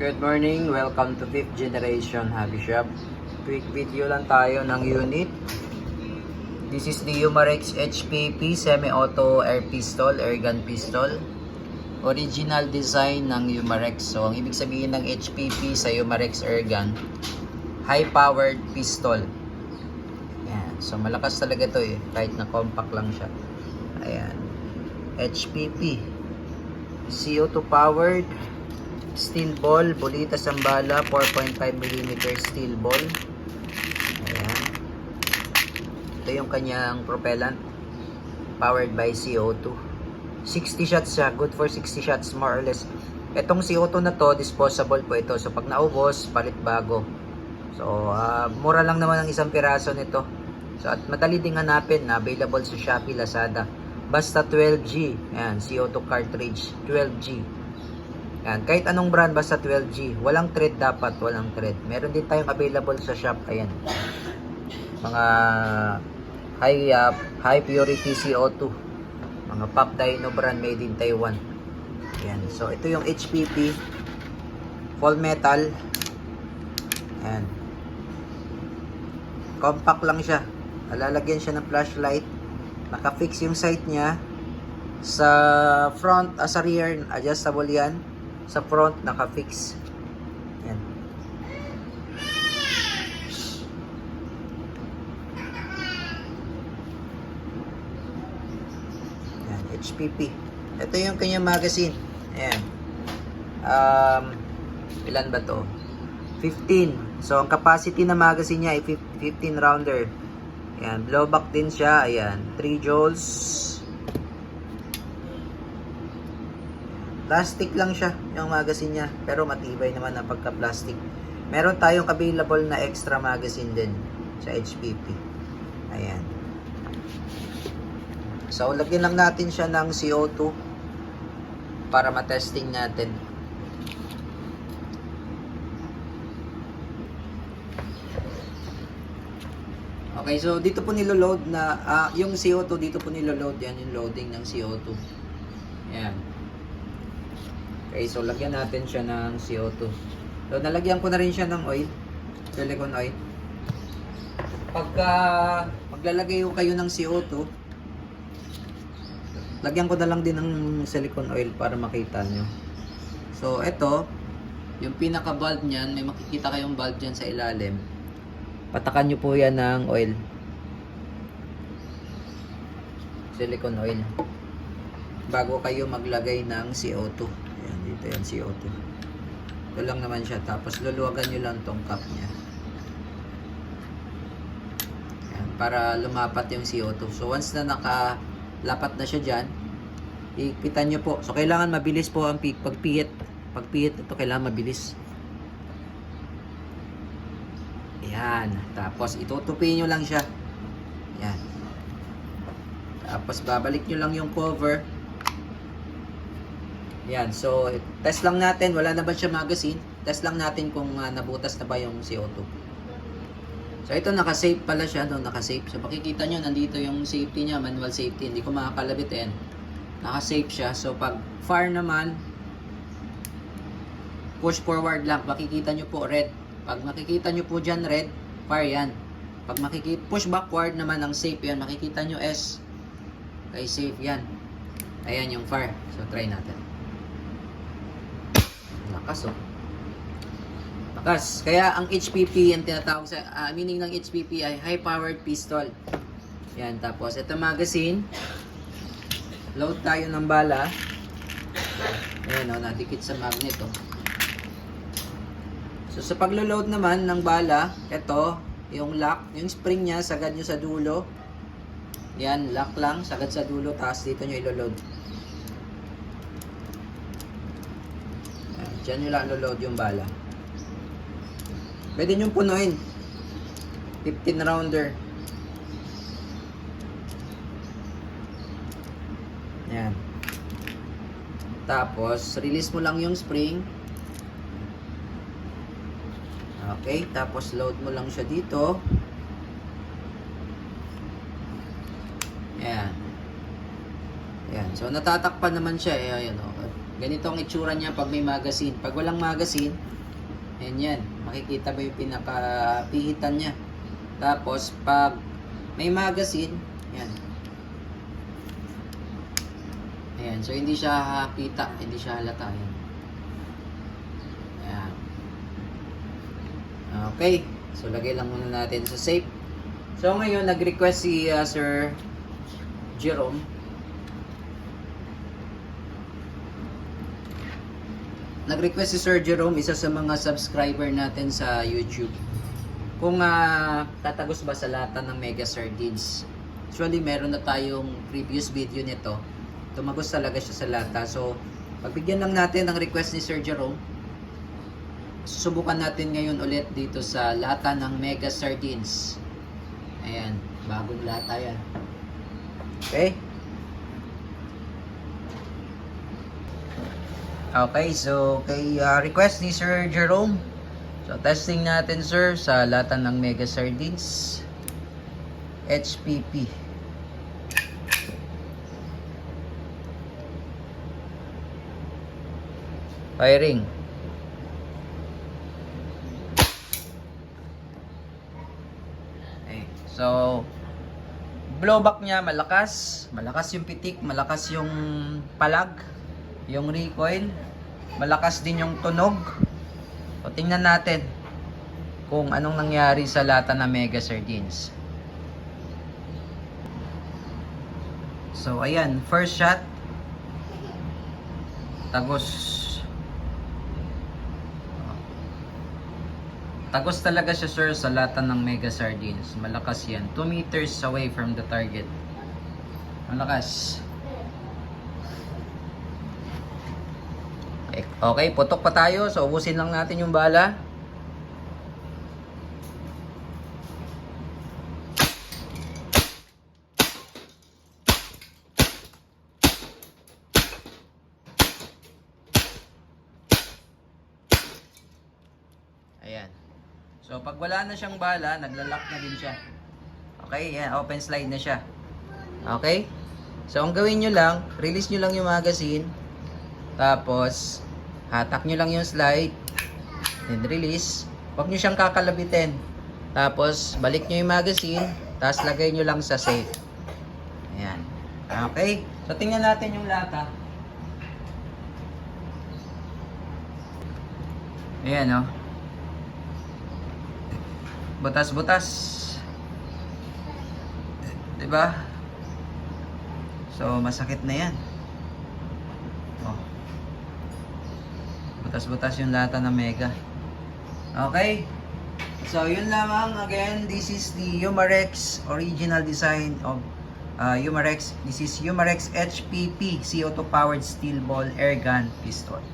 Good morning, welcome to 5th generation hobby shop. Quick video lang tayo ng unit. This is the Umarex HPP semi-auto air pistol, air gun pistol. Original design ng Umarex. So ang ibig sabihin ng HPP sa Umarex air gun, high powered pistol. Yan. So malakas talaga to kahit na compact lang siya. Ayan. HPP CO2 powered. Steel ball, Bolita Sambala, 4.5mm steel ball. Ayan. Ito yung kanyang propellant, powered by CO2. 60 shots siya, good for 60 shots more or less. Itong CO2 na to, disposable po ito. So pag naubos, palit bago. So mura lang naman ang isang piraso nito. So at madali ding hanapin, na available sa Shopee, Lazada. Basta 12G. Ayan, CO2 cartridge, 12G. Yan, kahit anong brand basta 12G. Walang thread dapat, walang thread. Meron din tayong available sa shop. Ayan. Mga high purity CO2. Mga Pop Dino brand made in Taiwan. Ayan. So ito yung HPP full metal. Ayan. Compact lang siya. Lalagyan siya ng flashlight. Naka-fix yung sight niya. Sa front, sa rear, adjustable yan. Sa front, naka-fix. Yan. Yan, HPP. Ito yung kanyang magazine. Ayan. Ilan ba to? 15. So, ang capacity na magazine niya ay 15 rounder. Ayan. Blowback din siya. Ayan. 3 joules. Plastic lang siya yung magazine niya, pero matibay naman ang pagka-plastic. Meron tayong available na extra magazine din sa HPP. Ayan. So lagyan lang natin siya ng CO2 para matesting natin. Okay, so dito po nilo-load na yung CO2 dito po nilo-load, yan yung loading ng CO2. Ayan. Okay, so lagyan natin siya ng CO2. So nalagyan ko na rin siya ng oil, silicone oil. Pagka maglalagay kayo ng CO2, lagyan ko na lang din ng silicone oil para makita nyo. So ito, yung pinaka bulb niyan, may makikita kayong bulb dyan sa ilalim. Patakan nyo po yan ng oil, silicone oil, bago kayo maglagay ng CO2. Ayan, dito yan CO2. Ito lang naman siya. Tapos luluwagan nyo lang tong cap nya. Ayan, para lumapat yung CO2. So once na nakalapat na siya dyan, ipitan nyo po. So kailangan mabilis po ang pagpihit. Pagpihit ito kailangan mabilis. Ayan. Tapos itutupi nyo lang siya. Ayan. Tapos babalik nyo lang yung cover. Yan, so test lang natin, wala na ba siya magazine? Test lang natin kung nabutas na ba yung CO2. So ito naka-safe pala siya, no? Naka-safe. So makikita nyo, nandito yung safety niya, manual safety. Hindi ko makakalabitin. Naka-safe siya. So pag fire naman, push forward lang. Makikita nyo po red. Pag makikita nyo po dyan red, fire yan. Pag push backward naman ang safe yan, makikita nyo S. Okay, safe yan. Ayan yung fire. So try natin. Lakas lakas. Kaya ang HPP, ang tinatawag sa meaning ng HPP ay high powered pistol. Yan, tapos ito magazine. Load tayo ng bala. Ayan nadikit sa magnet So sa paglo-load naman ng bala, ito yung lock, yung spring niya, sagad nyo sa dulo. Yan, lock lang, sagad sa dulo, tapos dito nyo ilo-load. Diyan nyo lang load yung bala. Pwede nyo punuin. 15 rounder. Yan. Tapos, release mo lang yung spring. Okay, tapos load mo lang siya dito. Yan. Yan. So, natatakpan naman siya. Ayan, Ganito ang itsura niya pag may magazine. Pag walang magazine, ayan yan. Makikita mo yung pinaka-pihitan niya. Tapos, pag may magazine, ayan. Ayan. So, hindi siya kita. Hindi siya halata. Ayan. Ayan. Okay. So, lagay lang muna natin sa safe. So, ngayon, nag-request si Sir Jerome. Nag-request si Sir Jerome, isa sa mga subscriber natin sa YouTube, kung tatagos ba sa lata ng Mega Sardines. Actually, meron na tayong previous video nito. Tumagos talaga siya sa lata. So, pagbigyan lang natin ang request ni Sir Jerome. Susubukan natin ngayon ulit dito sa lata ng Mega Sardines. Ayan, bagong lata yan. Okay? Okay, so kay request ni Sir Jerome. So testing natin sir sa lata ng Mega Sardines HPP. Firing. Okay, so blowback niya malakas. Malakas yung pitik, malakas yung palag. Yung recoil, malakas din yung tunog. O tingnan natin kung anong nangyari sa lata ng Mega Sardines. So ayan, first shot. Tagos. Tagos talaga siya sir sa lata ng Mega Sardines. Malakas yan. 2 meters away from the target. Malakas. Okay, putok pa tayo. So, ubusin lang natin yung bala. Ayan. So, pag wala na siyang bala, naglalak na din siya. Okay, yan. Open slide na siya. Okay? So, ang gawin nyo lang, release nyo lang yung magazine. Tapos, hatak nyo lang yung slide. Then release. Huwag nyo siyang kakalabitin. Tapos, balik nyo yung magazine. Tapos, lagay nyo lang sa safe. Ayan. Okay. So, tingnan natin yung lata. Ayan, o. Butas-butas. Diba? So, masakit na yan. Butas-butas yung lata ng Mega. Okay. So, yun lamang. Again, this is the Umarex original design of Umarex. This is Umarex HPP CO2 powered steel ball air gun pistol.